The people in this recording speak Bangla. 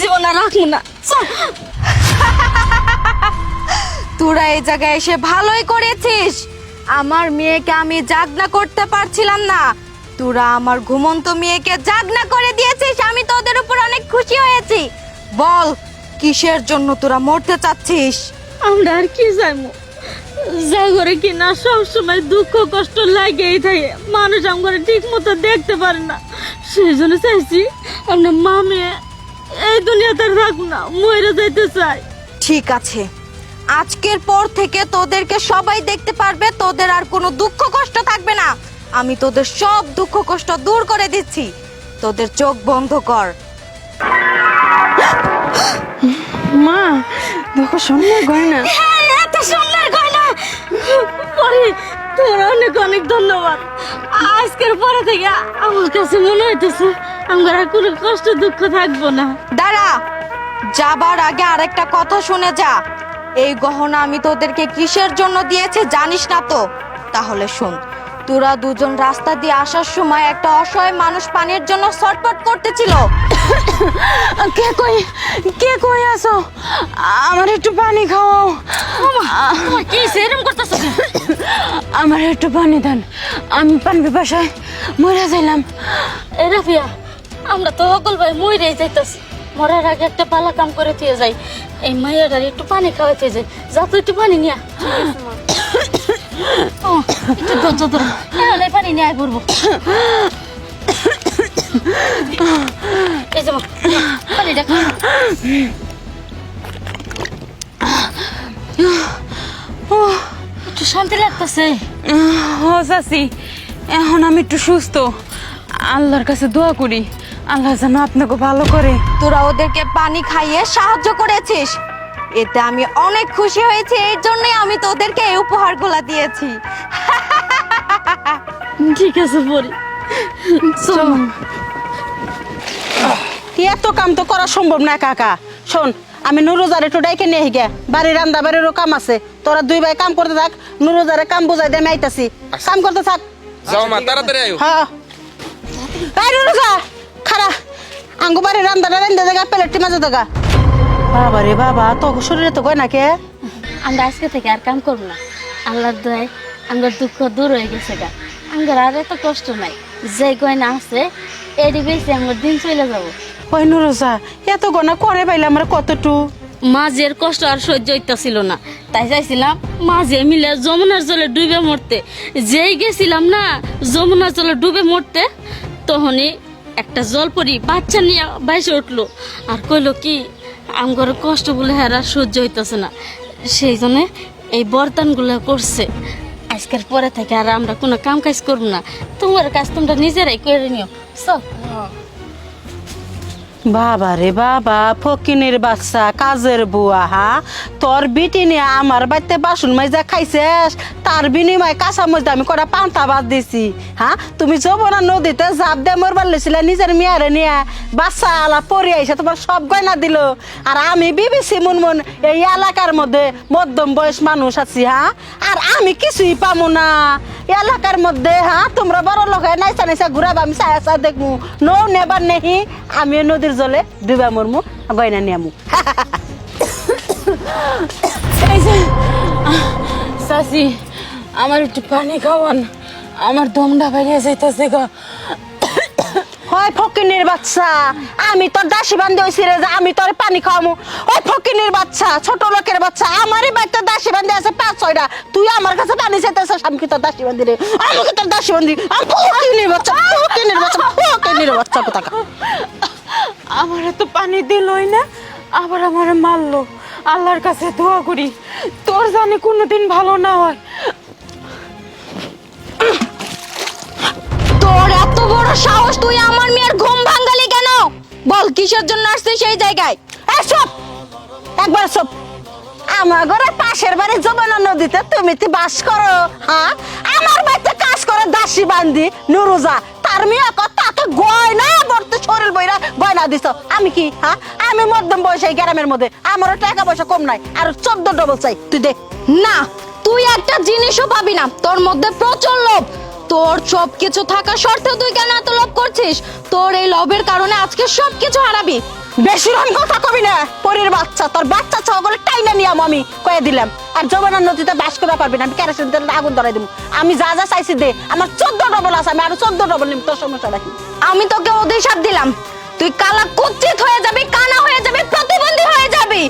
জীবন আর রাখবো না। চল। তোরা এই জায়গায় এসে ভালোই করেছিস। আমার মেয়েকে আমি জাগনা করতে পারছিলাম না, তোরা আমার ঘুমন্ত মেয়েকে জাগনা করে দিয়েছিস। আমি তোদের উপর অনেক খুশি হয়েছি। বল, কিসের জন্য তোরা মরতে চাচ্ছিস? আমরা আর কি যাইমু, জাগরে কিনা সবসময় দুঃখ কষ্ট লাগেই থাকে, মানুষ আমগরে ঠিক মতো দেখতে পারে না। সেই জন্য চাইছি আমরা মা মেয়ে এই দুনিয়াতে আর থাকবো না, মরে যাইতে চাই। ঠিক আছে, আজকের পর থেকে তোদেরকে সবাই দেখতে পারবে, তোদের আর কোনো দুঃখ কষ্ট থাকবে না। আমি তোদের সব দুঃখ কষ্ট দূর করে দিচ্ছি। তোদের চোখ বন্ধ কর। মা দেখো সোনার গয়না। এত সোনার গয়না পরে তোর অনেক অনেক ধন্যবাদ। আজকের পরে থেকে আমার কাছে মনে হইতেছে আমার আর কোনো কষ্ট দুঃখ থাকবো না। দাঁড়া, যাবার আগে আরেকটা কথা শুনে যা। এই গহনা আমি তোদেরকে কিসের জন্য দিয়েছি জানিস না তো? তাহলে শোন, তোরা দুজন রাস্তা দিয়ে আসার সময় একটা অসহায় মানুষ পানির জন্য ছটফট করতেছিল। কে কই আসো? আমার একটু পানি খাওয়াও। কি সেরম করতেছ? আমার একটু পানি দেন, আমি পানি পিপাসায় মরে যাইলাম। এ রাফিয়া, আমরা তো সকল ভাই মরে যাইতাছি, মরার আগে একটা পালা কাম করে দিয়ে যাই। এই মাইয়াটার একটু পানি খাওয়াইতে যাই, যা তো একটু পানি নিয়া। ও একটু ধৈর্য ধরো, এই পানি নিয়ে আয় পড়বো। এই যে পানিটা খা। একটু শান্তি লাগতেছে। ও চাচি, এখন আমি একটু সুস্থ। আল্লাহর কাছে দোয়া করি আল্লাহ যেন আপনাকে ভালো করে। তোরা ওদেরকে পানি খাইয়ে সাহায্য করেছিস, এতে আমি অনেক খুশি হয়েছি। এই জন্যই আমি তোদেরকে এই উপহারগুলো দিয়েছি। ঠিক আছে পরি, চল। এত কাম তো করা সম্ভব না কাকা। শোন, আমি নুরুজার একটু ডাইকে নিয়ে গে, বাড়ির রান্না বাড়িরও কাম আছে। তোরা দুই ভাই কাম করতে থাক, নুরুজারে কাম বুঝাই দিয়ে আমি আইতাছি। কাম করতে থাক। যাও মা, তাড়াতাড়ি আয়ো। হ্যাঁ, এই নুরুজা খারা, আঙ্গু বাড়ির রান্নাটা রান্ধে জায়গা প্লেটটি মাঝে জায়গা। বাবা রে বাবা, তো শরীরে তো গয় না কে? আমরা আজকে থেকে আর কাম করবো না। আল্লাহর দয়ায় আমার দুঃখ দূর হয়ে গেছে গা। আমার আর এত কষ্ট নাই, যে গয়না আছে এটি বেশি আমার দিন চলে যাবো। ওই নুরুজা, এত গনা করে পাইলে আমার কতটু। মাঝের কষ্ট আর সহ্য হইতাছিল না, তাই চাইছিলাম মাঝে মিলে যমুনার জলে ডুবে মরতে। যেই গেছিলাম না যমুনার জলে ডুবে মরতে, তখনই একটা জলপরি বাচ্চা নিয়ে বাইসে উঠলো আর কইলো কি আমার কষ্ট বলে হেরা সহ্য হইতেছে না, সেই জন্য এই বরদানগুলো করছে। আজকের পরে থেকে আর আমরা কোনো কাম কাজ করবো না, তোমার কাজ তোমরা নিজেরাই করে নিও। চল। বাবা রে বাবা, ফকিনের বাচ্চা, কাজের বুয়া। হা, তোর বিটি নিয়ে আমার বাড়িতে বাসন মাজা খাইছিস, তার বিনিময়ে কাঁচা মজা আমি কটা পান্তা বাদ দিছি। হ্যাঁ, তুমি যমুনা নদীতে জাপ দিয়ে মরবার লেছিলে নিজের মেয়ারে নিয়ে, বাচ্চা আলা পরি আইসা তোমার সব গয়না দিল। আর আমি বিবিসি মুনমুন এই এলাকার মধ্যে মধ্যম বয়স মানুষ আছি। হ্যাঁ, আর আমি কিছুই পামু না এলাকার মধ্যে। হ্যাঁ, তোমরা বড় লোক নাইসা নাইসা ঘুরাবা, আমি চায়া চা দেখমু। নৌ নেবার নেহি, আমি নদীর জলে ডুবা মরমু, গয়না নিয়ামু। এই যে চাচি, আমার একটু পানি খাওয়ান, আমার দমটা বেরিয়ে যাইতেছে গা। হয় ফকিনের বাচ্চা, আমি তোর দাসী বান্ধে হইছি রে যে আমি তোর পানি খাওয়ামু। ওই ফকিনের বাচ্চা, ছোট লোকের বাচ্চা, আমারই বাড়িতে দাসী বান্ধে আছে 5-6টা, তুই আমার কাছে পানি চাইতেছিস। আমি কি তোর দাসী বান্ধি রে? আমি কি তোর দাসী বান্ধি? আমি ফকিনের বাচ্চা, ফকিনের বাচ্চা, ফকিনের বাচ্চা কোথাকা। আমার এত পানি দিলই না, আবার আমার মারলো। আল্লাহর কাছে দোয়া করি তোর জানি কোনোদিন ভালো না হয়। তোর এত বড় সাহস, তুই আমার মেয়ের ঘুম ভাঙালি কেন? বল, কিসের জন্য আসছিস সেই জায়গায়? সব একবার সব আমার ঘরের পাশের বাড়ি যমুনা নদীতে তুমি কি বাস করো? হ্যাঁ, আমার বাড়িতে কাজ করে দাসী বান্ধি নুরুজা, তার মেয়ে তাকে গয়না ভর্তি শরীর বইরা গয়না দিছ। আমি কি? হ্যাঁ, আমি মধ্যম বয়সে এই গ্রামের মধ্যে, আমারও টাকা পয়সা কম নাই, আর 14 ডবল চাই, তুই দে। না, তুই একটা জিনিসও পাবি না, তোর মধ্যে প্রচুর লোভ। তোর সব কিছু থাকা সত্ত্বেও তুই কেন এত লোভ করছিস? তোর এই লোভের কারণে আজকে সব কিছু হারাবি। বেশি রকম কথা কবি না, পরের বাচ্চা তোর বাচ্চা ছাগলে টাইনা নিয়াম আমি কয়ে দিলাম। আর যমুনার নদীতে বাস করা পারবি না, আমি কেরোসিন তেল আগুন ধরাই দিব। আমি যা যা চাইছি দে, আমার 14 ডবল আছে, আমি আরো 14 ডবল নিব, তোর সমস্যা নাকি? আমি তোকে অভিশাপ দিলাম, তুই কালা কুচ্ছিত হয়ে যাবি, কানা হয়ে যাবি, প্রতিবন্ধী হয়ে যাবি।